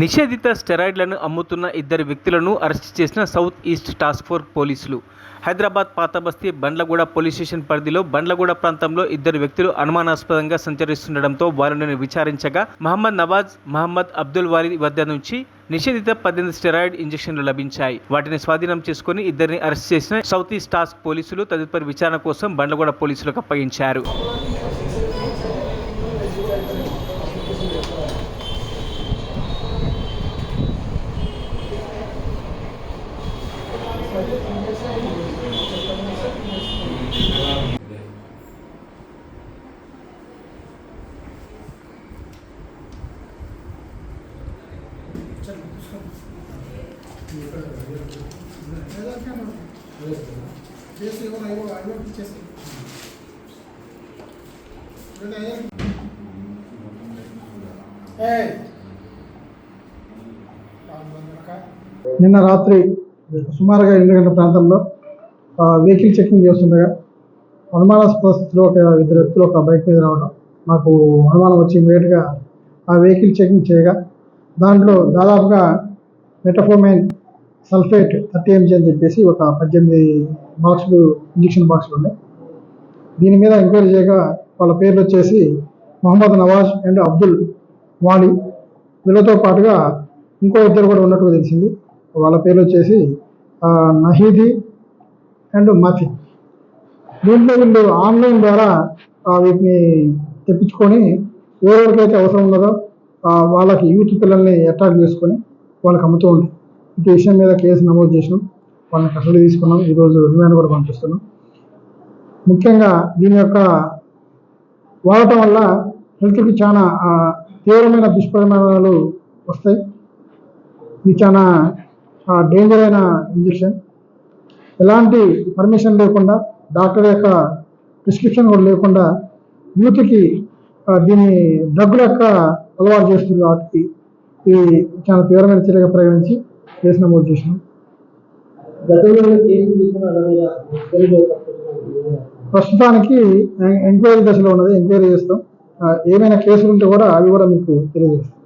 నిషేధిత స్టెరాయిడ్లను అమ్ముతున్న ఇద్దరు వ్యక్తులను అరెస్ట్ చేసిన సౌత్ ఈస్ట్ టాస్క్ ఫోర్స్ పోలీసులు. హైదరాబాద్ పాతబస్తీ బండ్లగూడ పోలీస్ స్టేషన్ పరిధిలో బండ్లగూడ ప్రాంతంలో ఇద్దరు వ్యక్తులు అనుమానాస్పదంగా సంచరిస్తుండటంతో వారిని విచారించగా మహమ్మద్ నవాజ్, మహమ్మద్ అబ్దుల్ వారి వద్ద నుంచి నిషేధిత 18 స్టెరాయిడ్ ఇంజెక్షన్లు లభించాయి. వాటిని స్వాధీనం చేసుకుని ఇద్దరిని అరెస్ట్ చేసిన సౌత్ ఈస్ట్ టాస్క్ పోలీసులు తదుపరి విచారణ కోసం బండ్లగూడ పోలీసులకు అప్పగించారు. నిన్న రాత్రి సుమారుగా 8 గంటల ప్రాంతంలో వెహికల్ చెకింగ్ చేస్తుండగా అనుమానాస్పద స్థితిలో ఇద్దరు వ్యక్తులు ఒక బైక్ మీద రావడం మాకు అనుమానం వచ్చి ఇమీడియట్గా ఆ వెహికల్ చెకింగ్ చేయగా దాంట్లో దాదాపుగా మెటఫోమైన్ సల్ఫేట్ 30 mg అని చెప్పేసి ఒక 18 బాక్సులు ఇంజక్షన్ బాక్సులు ఉన్నాయి. దీని మీద ఎంక్వైరీ చేయగా వాళ్ళ పేర్లు వచ్చేసి మహమ్మద్ నవాజ్ అండ్ అబ్దుల్ వాలీ. వీళ్ళతో పాటుగా ఇంకో ఇద్దరు కూడా ఉన్నట్టుగా తెలిసింది. వాళ్ళ పేర్లు వచ్చేసి నహీదీ అండ్ మాఫీ. దీంట్లో వీళ్ళు ఆన్లైన్ ద్వారా వీటిని తెప్పించుకొని ఎవరెవరికైతే అవసరం ఉన్నదో వాళ్ళకి యూత్ పిల్లల్ని అట్రాక్ట్ చేసుకొని వాళ్ళకి అమ్ముతూ ఉంటారు. ఈ విషయం మీద కేసు నమోదు చేసినాం, వాళ్ళని కస్టడీ తీసుకున్నాం. ఈరోజు రిమాండ్ కూడా పంపిస్తున్నాం. ముఖ్యంగా దీని యొక్క వాడటం వల్ల హెల్త్కి చాలా తీవ్రమైన దుష్పరిణామాలు వస్తాయి. ఇది చాలా డేంజర్ అయిన ఇంజెక్షన్. ఎలాంటి పర్మిషన్ లేకుండా, డాక్టర్ యొక్క ప్రిస్క్రిప్షన్ కూడా లేకుండా యూత్కి దీని డ్రగ్గుల యొక్క అలవాటు చేస్తుంది. కాబట్టి ఇది చాలా తీవ్రమైన చర్యగా పరిగణించి కేసు నమోదు చేసినాం. ప్రస్తుతానికి ఎంక్వైరీ దశలో ఉన్నది. ఎంక్వైరీ చేస్తాం. ఏమైనా కేసులు ఉంటే కూడా అవి కూడా మీకు తెలియజేస్తాం.